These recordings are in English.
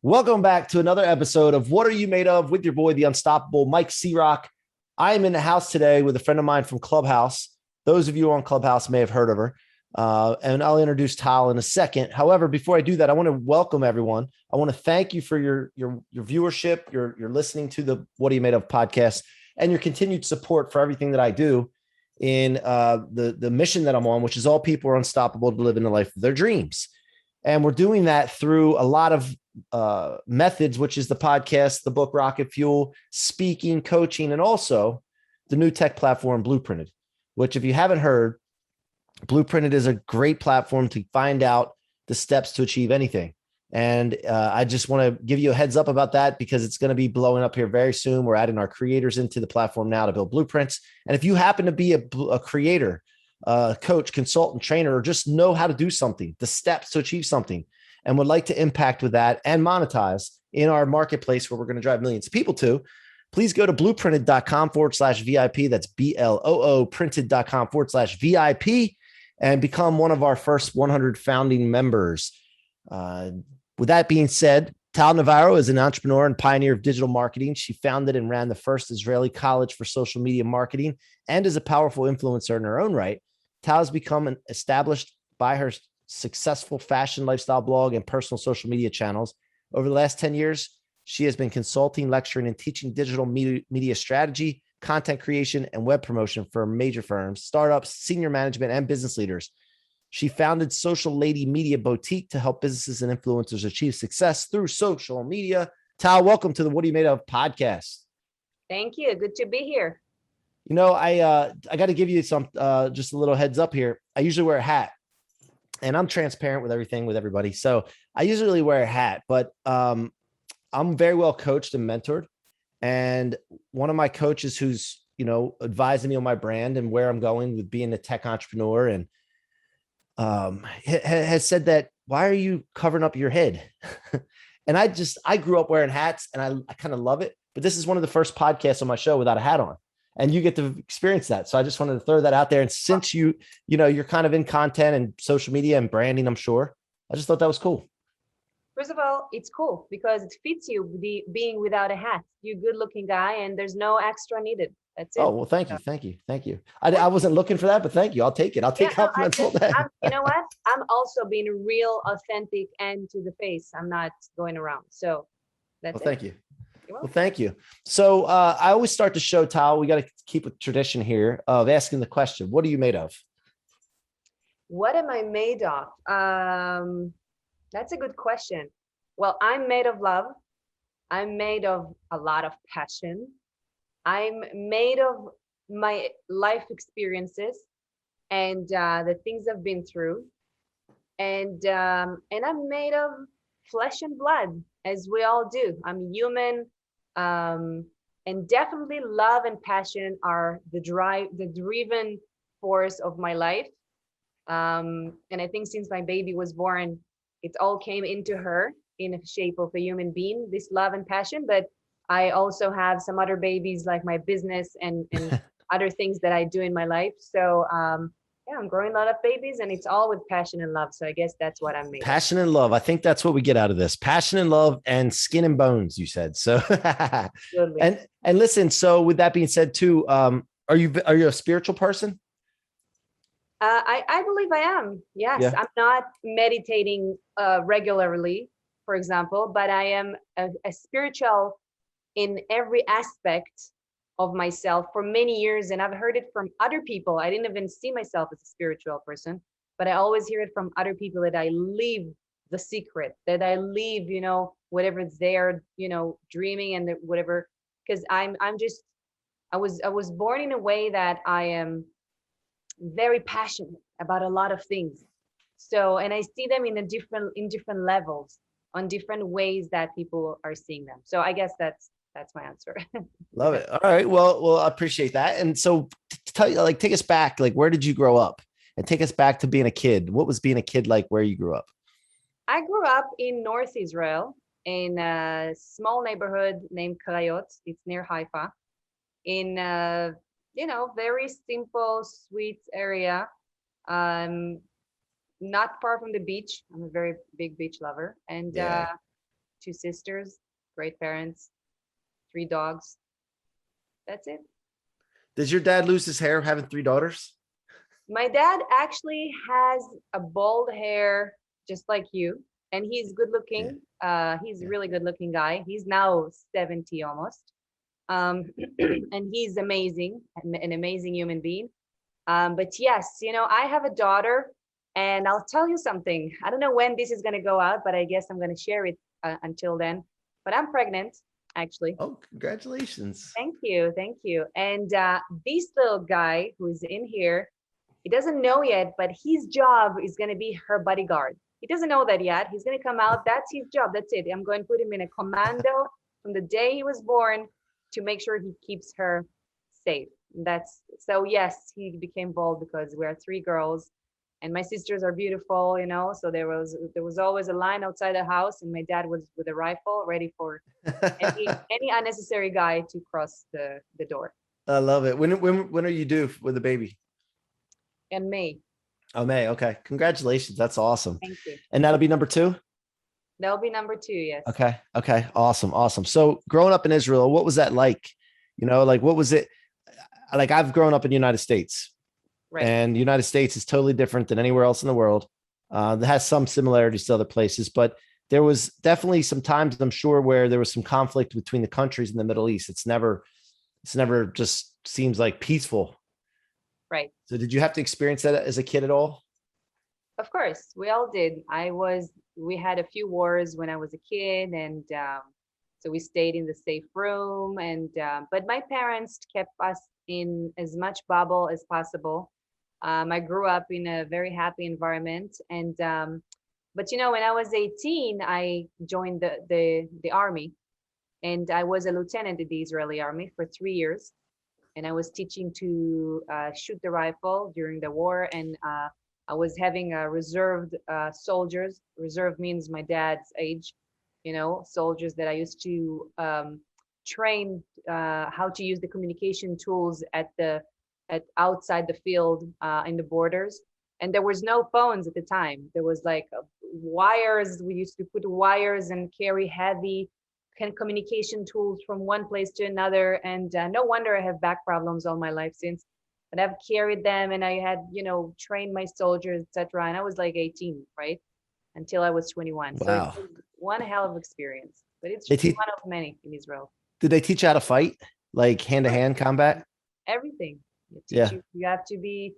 Welcome back to another episode of What Are You Made Of with your boy, the unstoppable Mike C-Roc. I am in the house today with a friend of mine from Clubhouse. Those of you on Clubhouse may have heard of her. And I'll introduce Tal in a second. However, before I do that, I want to welcome everyone. I want to thank you for your viewership, your listening to the What Are You Made Of podcast, and your continued support for everything that I do in the mission that I'm on, which is all people are unstoppable to live in the life of their dreams. And we're doing that through a lot of methods, which is the podcast, the book Rocket Fuel, speaking, coaching, and also the new tech platform Blueprinted, which if you haven't heard, Blueprinted is a great platform to find out the steps to achieve anything. And I just want to give you a heads up about that because it's going to be blowing up here very soon. We're adding our creators into the platform now to build blueprints. And if you happen to be a creator, coach, consultant, trainer, or just know how to do something, the steps to achieve something, and would like to impact with that and monetize in our marketplace where we're going to drive millions of people to, please go to blueprinted.com/VIP. That's BLOO printed.com/VIP and become one of our first 100 founding members. With that being said, Tal Navarro is an entrepreneur and pioneer of digital marketing. She founded and ran the first Israeli college for social media marketing and is a powerful influencer in her own right. Tal has become established by her successful fashion lifestyle blog and personal social media channels. Over the last 10 years, she has been consulting, lecturing, and teaching digital media strategy, content creation, and web promotion for major firms, startups, senior management, and business leaders. She founded Social Lady Media Boutique to help businesses and influencers achieve success through social media. Tal, welcome to the What Are You Made Of podcast. Thank you. Good to be here. You know, I got to give you some just a little heads up here. I usually wear a hat, and I'm transparent with everything with everybody. So I usually wear a hat, but I'm very well coached and mentored. And one of my coaches who's, advising me on my brand and where I'm going with being a tech entrepreneur and has said that, why are you covering up your head? And I grew up wearing hats and I kind of love it, but this is one of the first podcasts on my show without a hat on. And you get to experience that. So I just wanted to throw that out there. And since you're kind of in content and social media and branding, I'm sure, I just thought that was cool. First of all, it's cool because it fits you being without a hat. You're a good looking guy and there's no extra needed. That's it. Oh, well, thank you. I wasn't looking for that, but thank you. I'll take it. I'll take compliments all day. You know what? I'm also being real, authentic, and to the face. I'm not going around. So that's it. Thank you. Well, thank you. So I always start the show, Tal. We got to keep with tradition here of asking the question, what are you made of? What am I made of? That's a good question. Well, I'm made of love. I'm made of a lot of passion. I'm made of my life experiences and the things I've been through. And I'm made of flesh and blood, as we all do. I'm human. And definitely love and passion are the driven force of my life. And I think since my baby was born, it all came into her in the shape of a human being, this love and passion. But I also have some other babies like my business and other things that I do in my life. So I'm growing a lot of babies and it's all with passion and love. So I guess that's what I'm made of. Passion and love. I think that's what we get out of this. Passion and love and skin and bones, you said. So and listen, so with that being said too, are you a spiritual person? I believe I am. Yes. Yeah. I'm not meditating regularly, for example, but I am a spiritual in every aspect of myself for many years. And I've heard it from other people. I didn't even see myself as a spiritual person, but I always hear it from other people that I live the secret, that I live, whatever's there, dreaming and whatever, because I was born in a way that I am very passionate about a lot of things. So, and I see them in different levels, on different ways that people are seeing them. So I guess that's my answer. Love it. All right. Well, I appreciate that. And so tell you, take us back, where did you grow up? And take us back to being a kid. What was being a kid like where you grew up? I grew up in North Israel in a small neighborhood named Krayot. It's near Haifa. In very simple, sweet area. Not far from the beach. I'm a very big beach lover. And 2 sisters, great parents, 3 dogs. That's it. Does your dad lose his hair having 3 daughters? My dad actually has a bald hair just like you, and he's good Yeah. looking. He's a Yeah. really good looking guy. He's now 70 almost. Um, and he's amazing, an amazing human being. But yes, I have a daughter, and I'll tell you something. I don't know when this is going to go out, but I guess I'm going to share it until then. But I'm pregnant, actually. Oh, congratulations. Thank you. Thank you. And this little guy who's in here, he doesn't know yet, but his job is going to be her bodyguard. He doesn't know that yet. He's going to come out. That's his job. That's it. I'm going to put him in a commando from the day he was born to make sure he keeps her safe. That's so yes, he became bald because we are 3 girls and my sisters are beautiful, so there was always a line outside the house and my dad was with a rifle ready for any unnecessary guy to cross the door. I love it. When are you due with the baby? And May. Oh, May. Okay. Congratulations. That's awesome. Thank you. And that'll be number 2? That'll be number 2, yes. Okay. Okay. Awesome. Awesome. So growing up in Israel, what was that like? Like what was it? Like I've grown up in the United States, Right. and the United States is totally different than anywhere else in the world. That has some similarities to other places, but there was definitely some times I'm sure where there was some conflict between the countries in the Middle East. It's never just seems like peaceful. Right. So did you have to experience that as a kid at all? Of course, we all did. We had a few wars when I was a kid, and so we stayed in the safe room. But my parents kept us in as much bubble as possible. I grew up in a very happy environment, but when I was 18, I joined the army, and I was a lieutenant in the Israeli army for 3 years, and I was teaching to shoot the rifle during the war, and I was having reserved soldiers. Reserve means my dad's age, soldiers that I used to train how to use the communication tools at outside the field in the borders. And there was no phones at the time. There was like wires. We used to put wires and carry heavy communication tools from one place to another. And no wonder I have back problems all my life since. But I've carried them, and I had, trained my soldiers, etc. And I was like 18, right? Until I was 21. So Wow. it was one hell of experience, but it's They just teach, one of many in Israel. did they teach you how to fight? Like hand-to-hand combat? Everything. They teach Yeah. you have to be,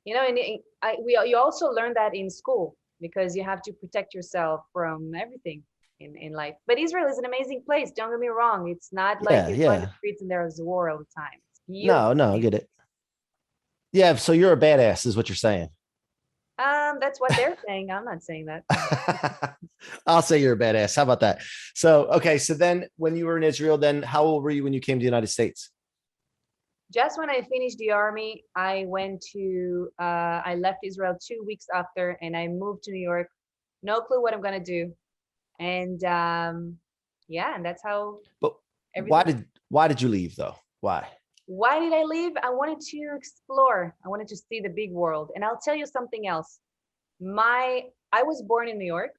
and you also learn that in school because you have to protect yourself from everything in life. But Israel is an amazing place. Don't get me wrong. It's not like Yeah. you go on the Yeah. streets and there's war all the time. It's No, beautiful. no, I get it. Yeah. So you're a badass is what you're saying. That's what they're saying. I'm not saying that. I'll say you're a badass. How about that? So, okay. So then when you were in Israel, then how old were you when you came to the United States? Just when I finished the army, I left Israel 2 weeks after, and I moved to New York. No clue what I'm gonna do, and yeah, and that's how But everything. why did you leave though? Why? Why did I leave? I wanted to explore. I wanted to see the big world, and I'll tell you something else. I was born in New York.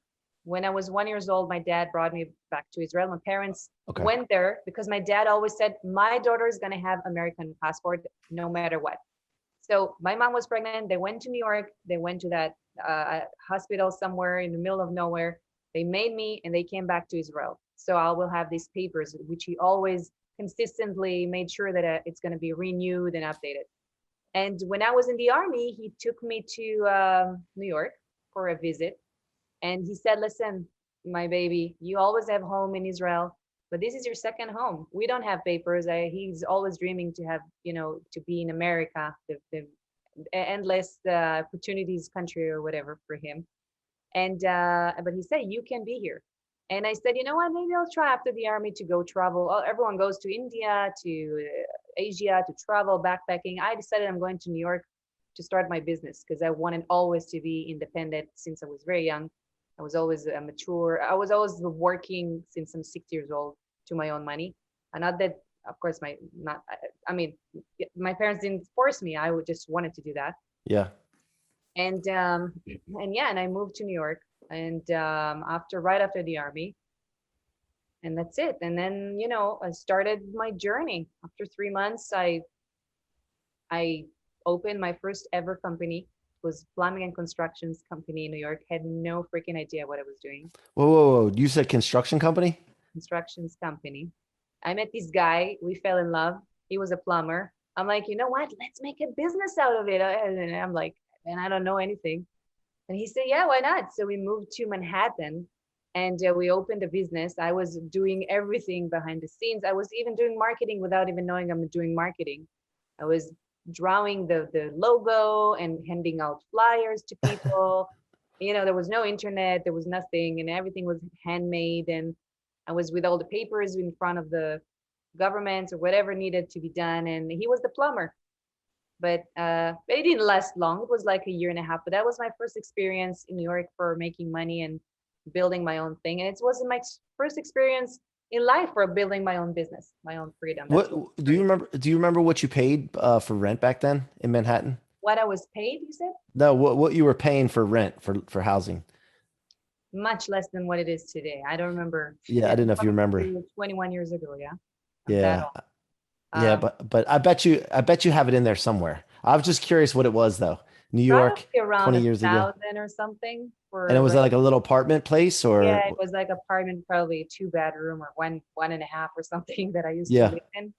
When I was 1 year old, my dad brought me back to Israel. My parents Okay. went there because my dad always said, my daughter is going to have American passport no matter what. So my mom was pregnant. They went to New York. They went to that hospital somewhere in the middle of nowhere. They made me, and they came back to Israel. So I will have these papers, which he always consistently made sure that it's going to be renewed and updated. And when I was in the army, he took me to New York for a visit. And he said, listen, my baby, you always have home in Israel, but this is your second home. We don't have papers. He's always dreaming to have, to be in America, the endless opportunities country or whatever for him. And, but he said, you can be here. And I said, you know what, maybe I'll try after the army to go travel. Everyone goes to India, to Asia, to travel, backpacking. I decided I'm going to New York to start my business because I wanted always to be independent since I was very young. I was always mature. I was always working since I'm 6 years old to my own money. And not that, of course, my parents didn't force me. I would just wanted to do that. Yeah. And yeah, and I moved to New York. And right after the army, and that's it. And then, I started my journey. After 3 months, I opened my first ever company. It was plumbing and constructions company in New York. Had no freaking idea what I was doing. Whoa, whoa, whoa. You said construction company? Constructions company. I met this guy. We fell in love. He was a plumber. I'm like, you know what? Let's make a business out of it. And I'm like, and I don't know anything. And he said, yeah, why not? So we moved to Manhattan and we opened a business. I was doing everything behind the scenes. I was even doing marketing without even knowing I'm doing marketing. I was drawing the logo and handing out flyers to people. There was no internet, there was nothing, and everything was handmade. And I was with all the papers in front of the government or whatever needed to be done. And he was the plumber. But it didn't last long. It was like a year and a half. But that was my first experience in New York for making money and building my own thing. And it was my first experience in life for building my own business, my own freedom. What do you remember? Do you remember what you paid for rent back then in Manhattan? What I was paid, you said? No, what you were paying for rent for housing? Much less than what it is today. I don't remember. Yeah, I Shit, didn't know if you remember. 21 years ago, yeah. I'm that Yeah, old. yeah, Um, but I bet you have it in there somewhere. I was just curious what it was though. New York, Probably around 20 a years ago, thousand or something and it for was rent. like a little apartment place, Yeah, it or was like apartment, probably a two-bedroom or one and a half or something that I used to yeah, live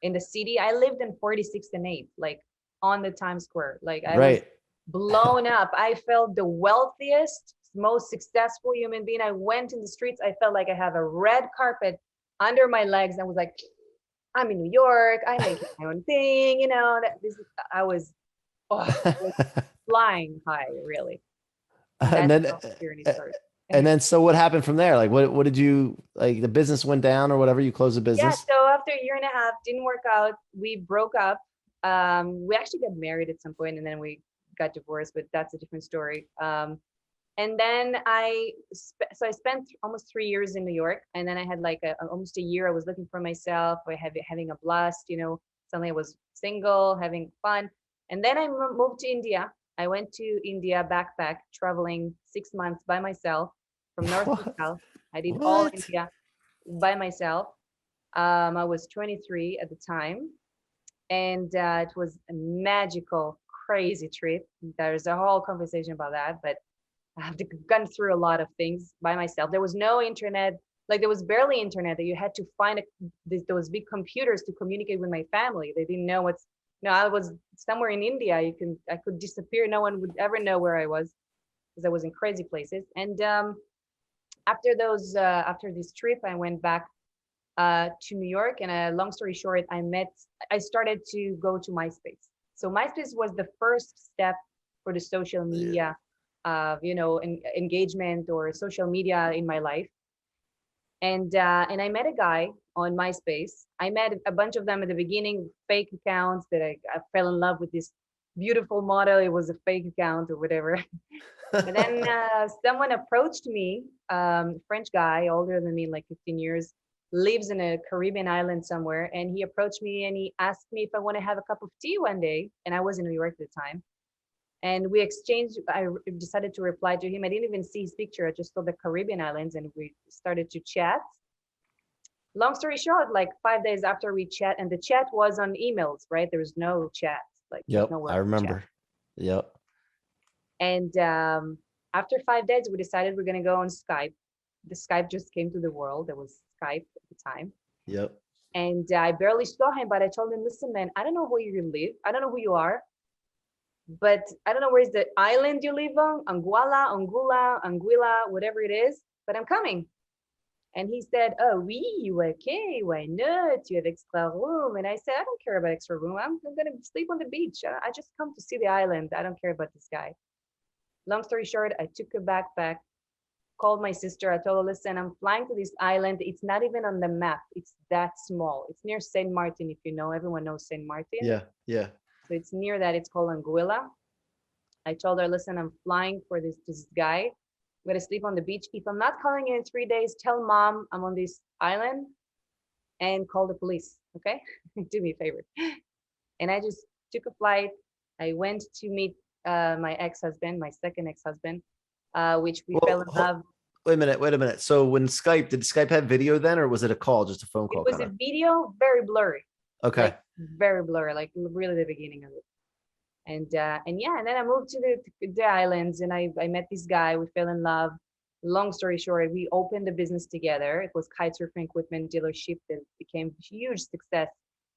in the city. I lived in 46th and 8th, like on the Times Square. Like I was right. blown up. I felt the wealthiest, most successful human being. I went in the streets. I felt like I have a red carpet under my legs. I was like, I'm in New York. I'm making my own thing. That this is, I was flying high, really. And And that's then how the journey started. so what happened from there? Like what did you like the business went down or whatever, you closed the Yeah, business? so after a year and a half, didn't work out. We broke up. We actually got married at some point and then we got divorced, but that's a different story. And then I spent almost 3 years in New York, and then I had like almost a year. I was looking for myself, I having a blast, suddenly I was single, having fun. And then I moved to India. I went to India backpack, traveling 6 months by myself from north to What? south. I did all What? India by myself. I was 23 at the time, and it was a magical, crazy trip. There's a whole conversation about that, but I have gone through a lot of things by myself. There was no internet, like there was barely internet. That you had to find those big computers to communicate with my family. They didn't know I was somewhere in India. I could disappear. No one would ever know where I was because I was in crazy places. And after this trip, I went back to New York. And long story short, I started to go to MySpace. So MySpace was the first step for the social Yeah. media, engagement or social media in my life. And I met a guy on MySpace. I met a bunch of them at the beginning, fake accounts that I fell in love with this beautiful model. It was a fake account or whatever. But then someone approached me, French guy, older than me, like 15 years, lives in a Caribbean island somewhere. And he approached me and he asked me if I want to have a cup of tea one day. And I was in New York at the time. And we exchanged, I decided to reply to him. I didn't even see his picture. I just saw the Caribbean islands and we started to chat. Long story short, like 5 days after we chat, and the chat was on emails, right? There was no chat, like there was Yep, nowhere I to chat. remember. Yep. And after 5 days, we decided we're going to go on Skype. The Skype just came to the world. There was Skype at the time. Yep. And I barely saw him, but I told him, listen, man, I don't know where you live. I don't know who you are, but I don't know where's the island you live on, Anguilla, whatever it is, but I'm coming. And he said, oh, oui, okay, why not? You have extra room. And I said, I don't care about extra room. I'm going to sleep on the beach. I just come to see the island. I don't care about this guy. Long story short, I took a backpack, called my sister. I told her, listen, I'm flying to this island. It's not even on the map. It's that small. It's near Saint Martin, if you know. Everyone knows Saint Martin. Yeah. Yeah. So it's near that. It's called Anguilla. I told her, listen, I'm flying for this guy. I'm going to sleep on the beach. If I'm not calling you in 3 days, tell mom I'm on this island and call the police. Okay? Do me a favor. And I just took a flight. I went to meet my ex-husband, my second ex-husband, which we Well, fell in love. Wait a minute. So when did Skype have video then, or was it a call, just a phone It call was kind a of? video, very blurry, Okay. like very blurry, like really the beginning of it. And yeah, and then I moved to the islands, and I met this guy. We fell in love. Long story short, we opened a business together. It was kitesurfing equipment dealership that became a huge success,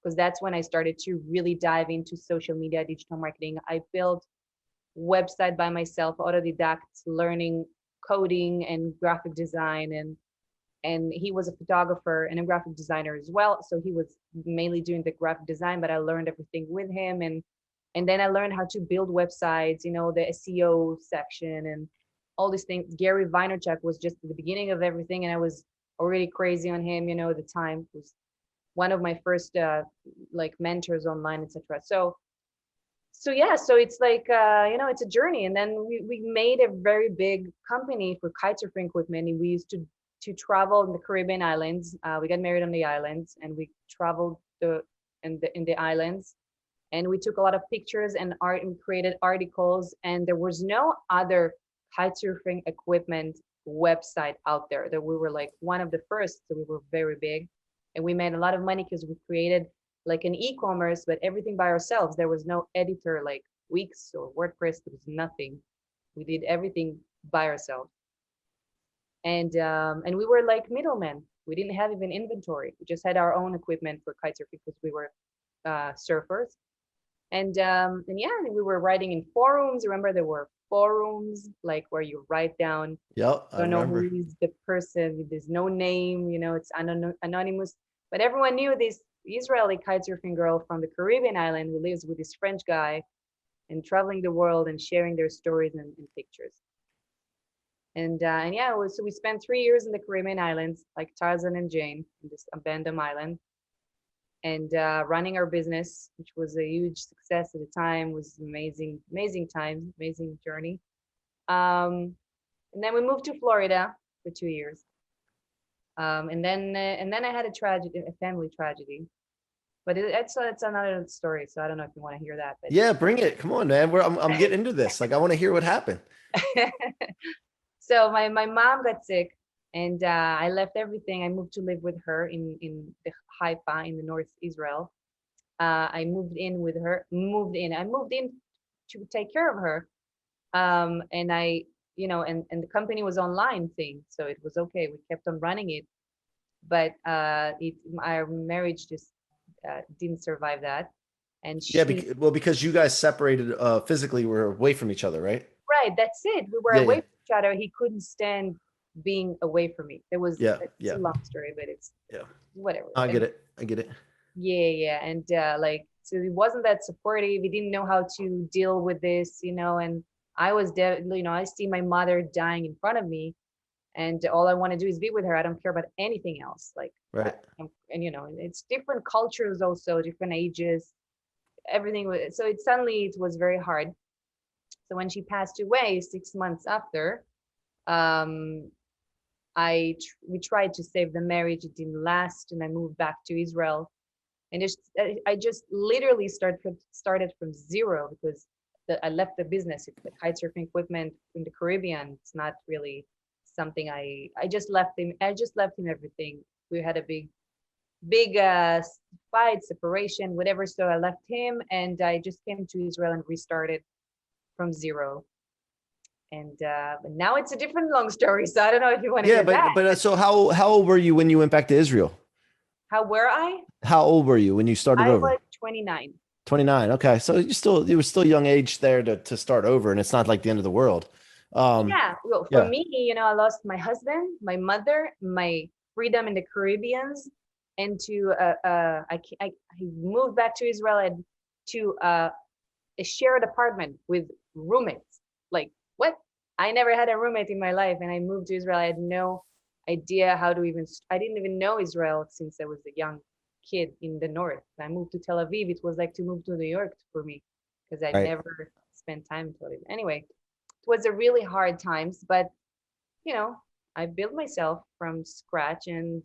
because that's when I started to really dive into social media, digital marketing. I built website by myself, autodidact, learning coding and graphic design, and he was a photographer and a graphic designer as well. So he was mainly doing the graphic design, but I learned everything with him. And then I learned how to build websites, the SEO section and all these things. Gary Vaynerchuk was just at the beginning of everything, and I was already crazy on him, at the time. It was one of my first like mentors online, etc. So yeah, so it's like it's a journey. And then we made a very big company for kitesurfing equipment, and we used to travel in the Caribbean islands. We got married on the islands, and we traveled in the islands, and we took a lot of pictures and art and created articles. And there was no other kitesurfing equipment website out there. That we were like one of the first, so we were very big, and we made a lot of money because we created like an e-commerce, but everything by ourselves. There was no editor like Wix or WordPress. There was nothing. We did everything by ourselves, and we were like middlemen. We didn't have even inventory. We just had our own equipment for kitesurfing because we were surfers. And yeah, we were writing in forums. Remember, there were forums like where you write down, Yep, I don't know who remember. is the person, there's no name, it's anonymous. But everyone knew this Israeli kitesurfing girl from the Caribbean island who lives with this French guy and traveling the world and sharing their stories and pictures. And yeah, so we spent 3 years in the Caribbean islands, like Tarzan and Jane, in this abandoned island, and running our business, which was a huge success at the time. Was amazing, amazing times, amazing journey. And then we moved to Florida for 2 years. And then I had a tragedy, a family tragedy. But it's another story, so I don't know if you want to hear that. Yeah, bring it. Come on, man. I'm getting into this. Like, I want to hear what happened. But so my mom got sick, and I left everything. I moved to live with her in the Haifa in the North Israel. I moved in with her. I moved in to take care of her. And and the company was online thing, so it was okay. We kept on running it, but our marriage just didn't survive that. And Yeah, she, because you guys separated physically, were away from each other, right? right, that's it. We were Yeah, away yeah, from each other. He couldn't stand being away from me. yeah, It's a yeah, long story, but it's yeah. whatever. I get And it. I get it. yeah. And like, so he wasn't that supportive. He didn't know how to deal with this, and I was I see my mother dying in front of me, and all I want to do is be with her. I don't care about anything else. Like, Right. and it's different cultures, also different ages, everything was, so it was very hard. So when she passed away 6 months after, um we tried to save the marriage. It didn't last, and I moved back to Israel, and I just literally started from zero, because I left the business. It's the kitesurfing equipment in the Caribbean. It's not really something I just left him. I just left him everything. We had a big fight, separation, whatever. So I left him, and I just came to Israel and restarted from zero. And but now it's a different long story. So I don't know if you want to Yeah, hear that. so how old were you when you went back to Israel? How were I? How old were you when you started I over? was 29. 29. Okay. So you were still young age there to start over, and it's not like the end of the world. Yeah. Well, for Yeah. me, I lost my husband, my mother, my freedom in the Caribbeans, and I moved back to Israel and to a shared apartment with roommates. Like, what? I never had a roommate in my life, and I moved to Israel. I had no idea how to I didn't even know Israel since I was a young kid in the north. I moved to Tel Aviv. It was like to move to New York for me, because I'd Right. never spent time in Tel Aviv. Anyway, it was a really hard times, but you know, I built myself from scratch. And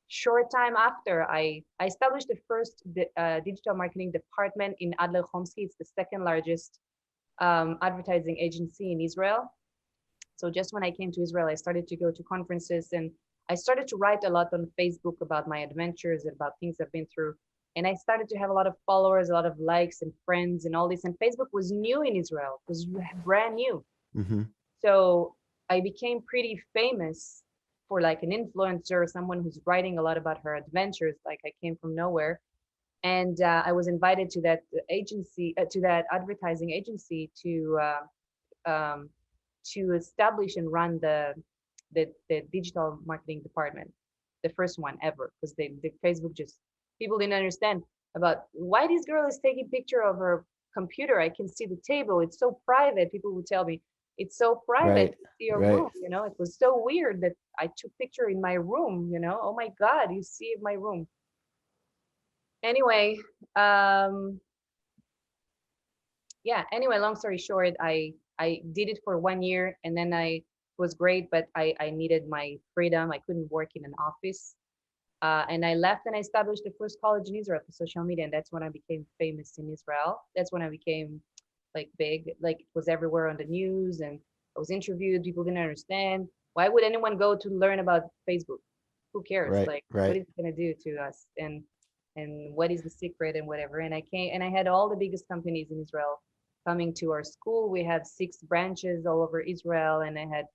short time after, I established the first digital marketing department in Adler Homsky. It's the second largest advertising agency in Israel. So just when I came to Israel, I started to go to conferences, and I started to write a lot on Facebook about my adventures, about things I've been through. And I started to have a lot of followers, a lot of likes and friends and all this. And Facebook was new in Israel, it was brand new. Mm-hmm. So I became pretty famous for like an influencer, someone who's writing a lot about her adventures. Like I came from nowhere. And I was invited to that agency, to that advertising agency to establish and run the digital marketing department, the first one ever, because the Facebook just, people didn't understand about why this girl is taking picture of her computer. I can see the table. It's so private. People would tell me it's so private. Right. To see your Right. room. It was so weird that I took picture in my room. Oh my God, you see my room. Anyway, yeah. Anyway, long story short, I did it for 1 year, and then I was great, but I needed my freedom. I couldn't work in an office. And I left and I established the first college in Israel for social media. And that's when I became famous in Israel. That's when I became like big, like it was everywhere on the news, and I was interviewed. People didn't understand. Why would anyone go to learn about Facebook? Who cares? Right. Like, what Right. is it going to do to us? And what is the secret and whatever. And I came and I had all the biggest companies in Israel coming to our school. We had 6 branches all over Israel, and I had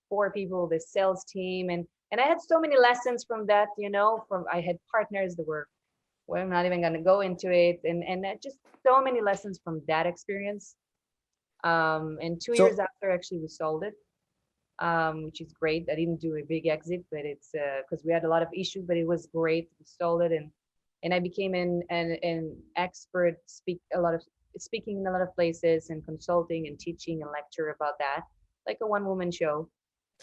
four people, the sales team, and I had so many lessons from that. From I had partners that were, well, I'm not even going to go into it, and just so many lessons from that experience. And 2 years So, after, actually, we sold it, which is great. I didn't do a big exit, but it's because we had a lot of issues, but it was great. We sold it, and I became an expert, speaking in a lot of places, and consulting and teaching and lecture about that, like a one-woman show.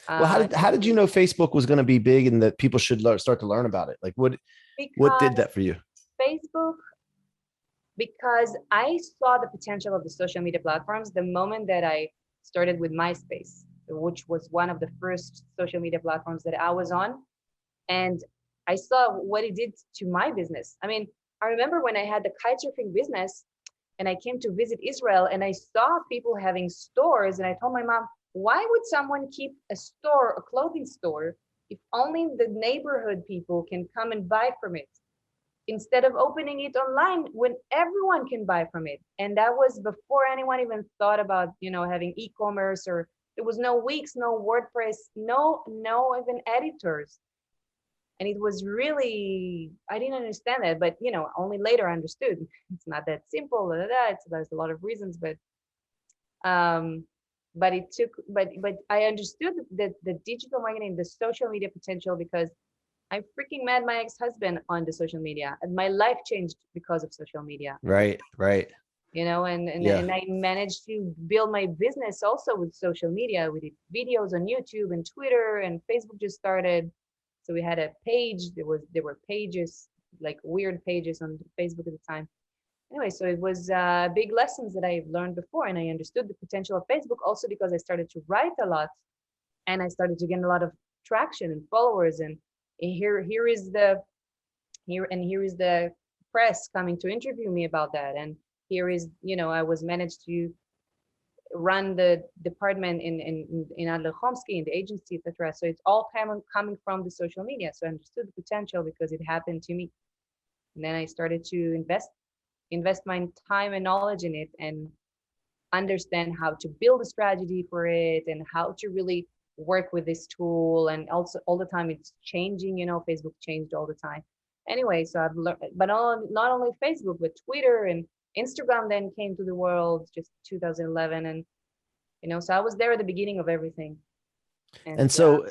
well, Uh, how did you know Facebook was going to be big and that people should start to learn about it? Like, what because did that for you? Facebook, because I saw the potential of the social media platforms the moment that I started with MySpace, which was one of the first social media platforms that I was on. And I saw what it did to my business. I mean, I remember when I had the kite surfing business and I came to visit Israel, and I saw people having stores, and I told my mom, why would someone keep a store, a clothing store, if only the neighborhood people can come and buy from it, instead of opening it online when everyone can buy from it? And that was before anyone even thought about, having e-commerce, or there was no Wix, no WordPress, no even editors. And it was really, I didn't understand that, but only later I understood. It's not that simple. There's a lot of reasons, um, but it took, but I understood that the digital marketing, the social media potential, because I freaking met my ex-husband on the social media, and my life changed because of social media. Right. Right. And I managed to build my business also with social media. We did videos on YouTube and Twitter, and Facebook just started. So we had a page. There were pages, like weird pages on Facebook at the time. Anyway, so it was big lessons that I learned before, and I understood the potential of Facebook also because I started to write a lot, and I started to get a lot of traction and followers. And here is the press coming to interview me about that. And here is, I was managed to run the department in Adler Chomsky, in the agency, etc. So it's all coming from the social media. So I understood the potential because it happened to me. And then I started to invest my time and knowledge in it, and understand how to build a strategy for it, and how to really work with this tool. And also all the time it's changing, Facebook changed all the time. Anyway, so I've learned, but not only Facebook, but Twitter and Instagram then came to the world just 2011. And so I was there at the beginning of everything. And so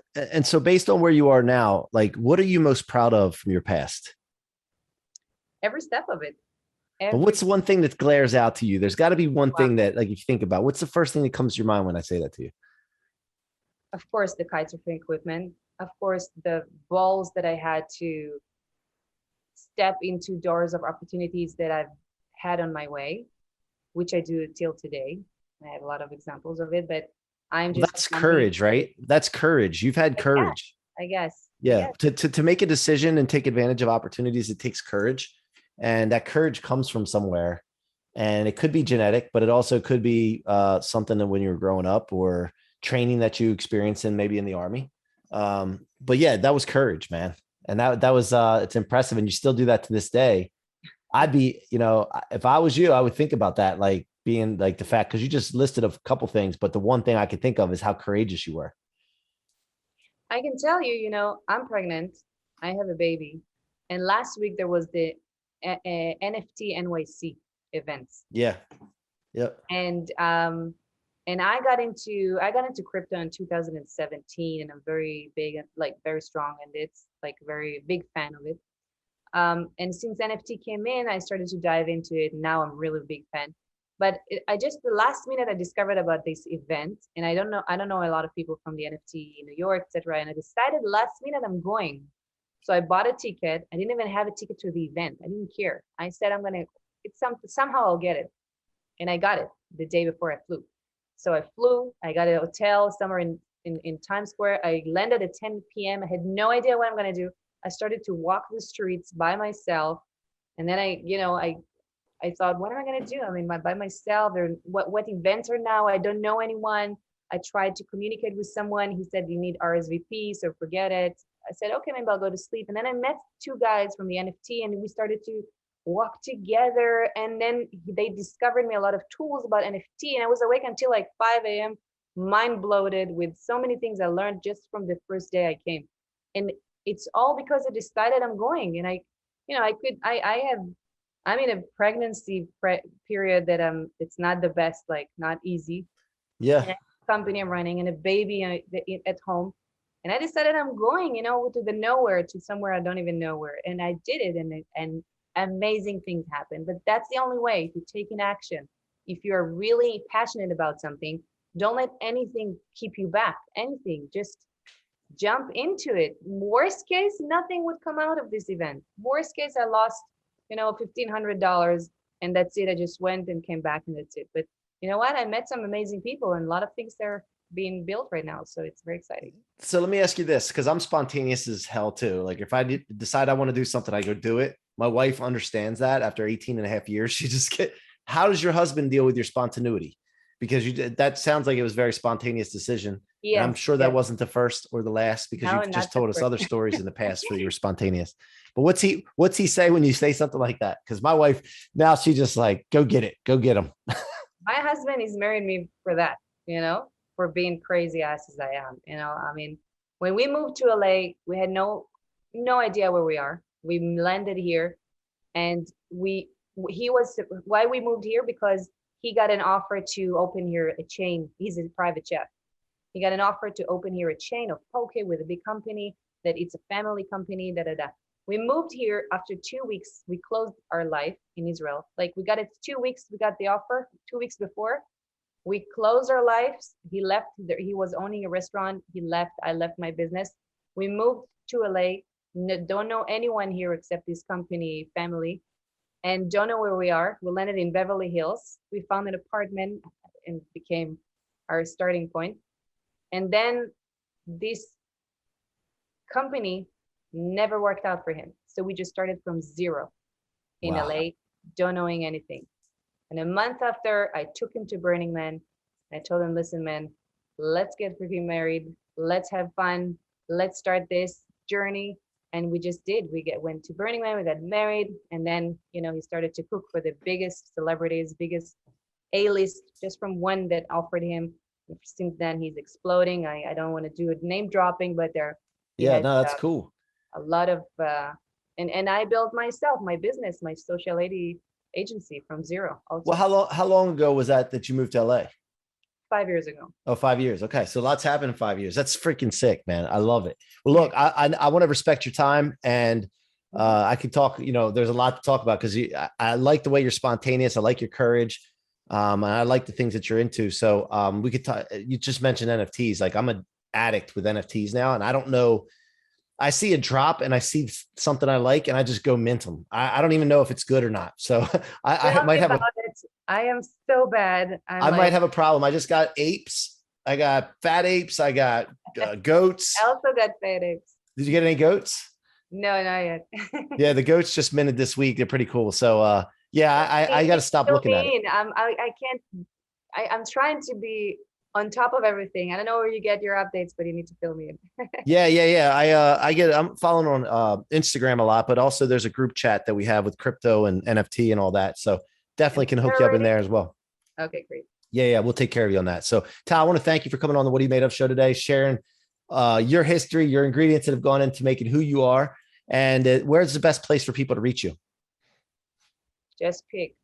based on where you are now, like, what are you most proud of from your past? Every step of it. But what's the one thing that glares out to you? There's got to be one Wow. thing that, like, if you think about, what's the first thing that comes to your mind when I say that to you? Of course, the kitesurfing equipment. Of course, the balls that I had to step into doors of opportunities that I've had on my way, which I do till today. I have a lot of examples of it, but I'm just— That's courage, right? That's courage. You've had courage. I guess. Yeah. To make a decision and take advantage of opportunities, it takes courage. And that courage comes from somewhere. And it could be genetic, but it also could be something that when you were growing up or training that you experienced in maybe in the army. But yeah, that was courage, man. And that was it's impressive. And you still do that to this day. I'd be, if I was you, I would think about that, like being like the fact, because you just listed a couple things, but the one thing I could think of is how courageous you were. I can tell you, I'm pregnant. I have a baby. And last week there was the NFT NYC events. Yeah. Yep. And I got into crypto in 2017, and I'm very big and like very strong, and it's like very big fan of it. And since NFT came in, I started to dive into it. And now I'm really a big fan. But I just the last minute I discovered about this event, and I don't know a lot of people from the NFT in New York, etc. And I decided last minute I'm going. So I bought a ticket. I didn't even have a ticket to the event. I didn't care. I said I'm gonna. Somehow I'll get it, and I got it the day before I flew. So I flew. I got a hotel somewhere in Times Square. I landed at 10 p.m. I had no idea what I'm gonna do. I started to walk the streets by myself, and then I thought, what am I gonna do? I mean, by myself. What events are now? I don't know anyone. I tried to communicate with someone. He said you need RSVP, so forget it. I said, okay, maybe I'll go to sleep. And then I met two guys from the NFT, and we started to walk together. And then they discovered me a lot of tools about NFT, and I was awake until like 5 a.m., mind bloated with so many things I learned just from the first day I came. And it's all because I decided I'm going, and I'm in a pregnancy period that it's not the best, like not easy. Yeah. And a company I'm running and a baby at home. And I decided I'm going, to the nowhere, to somewhere I don't even know where. And I did it, and amazing things happen. But that's the only way to take an action. If you're really passionate about something, don't let anything keep you back. Anything, just jump into it. Worst case, nothing would come out of this event. Worst case, I lost, $1,500, and that's it. I just went and came back, and that's it. But you know what? I met some amazing people, and a lot of things are being built right now. So it's very exciting. So let me ask you this, because I'm spontaneous as hell too. Like if I decide I want to do something, I go do it. My wife understands that after 18 and a half years. How does your husband deal with your spontaneity? Because that sounds like it was a very spontaneous decision. Yeah. I'm sure that wasn't the first or the last, because you've just told us other stories in the past where you were spontaneous. But what's he say when you say something like that? Because my wife now, she just like, go get it, go get him. My husband, he's married me for that, for being crazy ass as I am. I mean, when we moved to LA, we had no idea where we are. We landed here, and why we moved here, because he got an offer to open here a chain. He's a private chef. He got an offer to open here a chain of poke with a big company, that it's a family company, da da da. We moved here after 2 weeks. We closed our life in Israel. Like we got it 2 weeks. We got the offer 2 weeks before. We closed our lives. He left. He was owning a restaurant. He left. I left my business. We moved to LA. Don't know anyone here except this company family, and don't know where we are. We landed in Beverly Hills. We found an apartment, and became our starting point. And then this company never worked out for him. So we just started from zero in LA, don't knowing anything. And a month after, I took him to Burning Man. I told him, listen, man, let's get freaking married. Let's have fun. Let's start this journey. And we just did. Went to Burning Man, we got married. And then, he started to cook for the biggest celebrities, biggest A-list, just from one that offered him. Since then, he's exploding. I don't want to do it name dropping, but that's cool. A lot of, and I built myself, my business, my social agency from zero. Also. Well, how long ago was that you moved to LA? 5 years ago. Oh, 5 years. Okay. So lots happened in 5 years. That's freaking sick, man. I love it. Well, look, I want to respect your time, and I can talk, there's a lot to talk about, because I like the way you're spontaneous. I like your courage. And I like the things that you're into. So we could talk. You just mentioned NFTs. Like I'm an addict with NFTs now, and I don't know. I see a drop and I see something I like, and I just go mint them. I don't even know if it's good or not. So I might have I am so bad. I might have a problem. I just got apes. I got fat apes. I got goats. I also got fat apes. Did you get any goats? No, not yet. Yeah, the goats just minted this week. They're pretty cool. So Yeah, I got to You stop fill looking at it. me in. I can't. I'm trying to be on top of everything. I don't know where you get your updates, but you need to fill me in. Yeah. I'm following on Instagram a lot, but also there's a group chat that we have with crypto and NFT and all that. So definitely can hook you up in there as well. Okay, great. Yeah, we'll take care of you on that. So Tal, I want to thank you for coming on the What Are You Made Of show today, sharing your history, your ingredients that have gone into making who you are, and where's the best place for people to reach you? Just pick.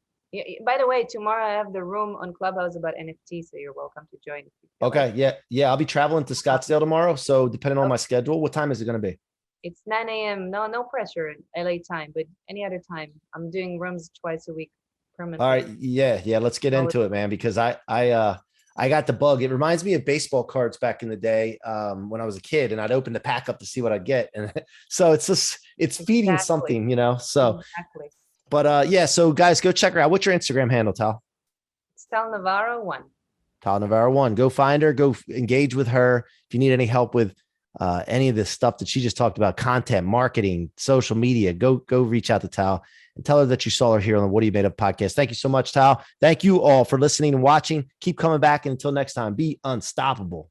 By the way, tomorrow I have the room on Clubhouse about NFT, so you're welcome to join. Okay, yeah. I'll be traveling to Scottsdale tomorrow, so depending on my Okay. schedule, what time is it going to be? It's 9 a.m. No pressure, LA time, but any other time. I'm doing rooms twice a week All permanently. right, yeah. Let's get into it, man, because I got the bug. It reminds me of baseball cards back in the day when I was a kid, and I'd open the pack up to see what I'd get, and so it's feeding Exactly. something, you know. So, Exactly. but yeah, so guys, go check her out. What's your Instagram handle, Tal? It's Tal Navarro 1. Tal Navarro 1. Go find her. Go engage with her. If you need any help with any of this stuff that she just talked about, content, marketing, social media, go reach out to Tal and tell her that you saw her here on the What Are You Made Of podcast. Thank you so much, Tal. Thank you all for listening and watching. Keep coming back. And until next time, be unstoppable.